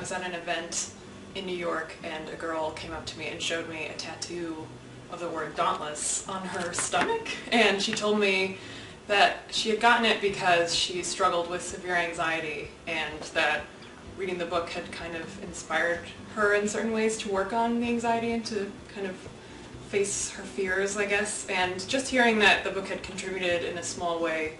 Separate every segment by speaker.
Speaker 1: was at an event in New York and a girl came up to me and showed me a tattoo of the word dauntless on her stomach, and she told me that she had gotten it because she struggled with severe anxiety and that reading the book had kind of inspired her in certain ways to work on the anxiety and to kind of face her fears, I guess. And just hearing that the book had contributed in a small way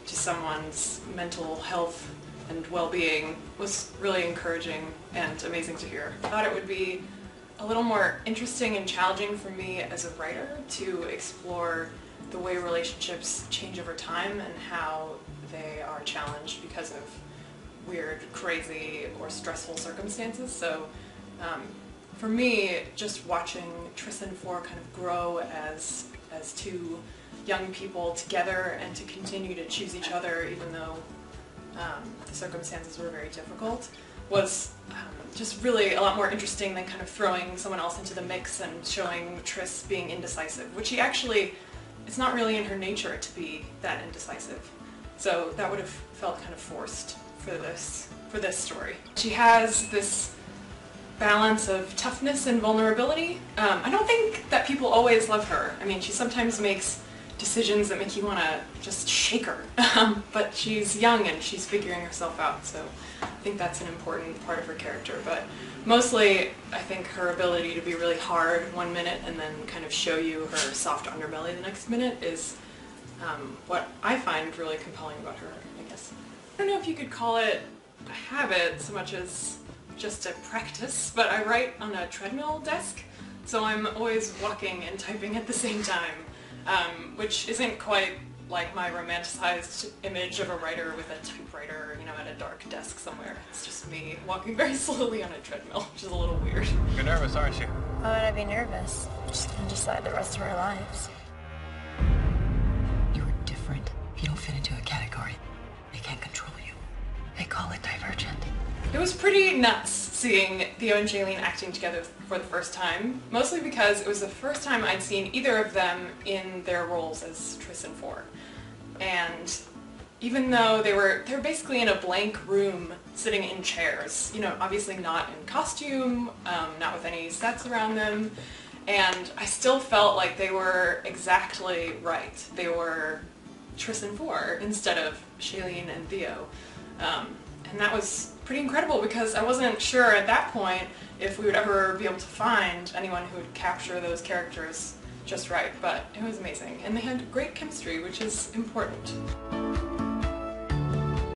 Speaker 1: to someone's mental health and well-being was really encouraging and amazing to hear. I thought it would be a little more interesting and challenging for me as a writer to explore the way relationships change over time and how they are challenged because of weird, crazy, or stressful circumstances. So for me, just watching Tris and Four kind of grow as two young people together and to continue to choose each other even though the circumstances were very difficult was just really a lot more interesting than kind of throwing someone else into the mix and showing Tris being indecisive, which it's not really in her nature to be that indecisive. So that would have felt kind of forced for this story. She has this balance of toughness and vulnerability. I don't think that people always love her. I mean, she sometimes makes decisions that make you want to just shake her. But she's young and she's figuring herself out, so I think that's an important part of her character. But mostly, I think her ability to be really hard one minute and then kind of show you her soft underbelly the next minute is what I find really compelling about her, I guess. I don't know if you could call it a habit so much as just a practice, but I write on a treadmill desk, so I'm always walking and typing at the same time. Which isn't quite like my romanticized image of a writer with a typewriter, you know, at a dark desk somewhere. It's just me walking very slowly on a treadmill, which is a little weird.
Speaker 2: You're nervous, aren't you?
Speaker 3: Why would I be nervous? We're just gonna decide the rest of our lives.
Speaker 4: You're different. You don't fit into a category. They can't control you. They call it Divergent.
Speaker 1: It was pretty nuts seeing Theo and Shailene acting together for the first time, mostly because it was the first time I'd seen either of them in their roles as Tris and Four. And even though they're basically in a blank room sitting in chairs, you know, obviously not in costume, not with any sets around them, and I still felt like they were exactly right. They were Tris and Four instead of Shailene and Theo. And that was pretty incredible because I wasn't sure at that point if we would ever be able to find anyone who would capture those characters just right, but it was amazing. And they had great chemistry, which is important.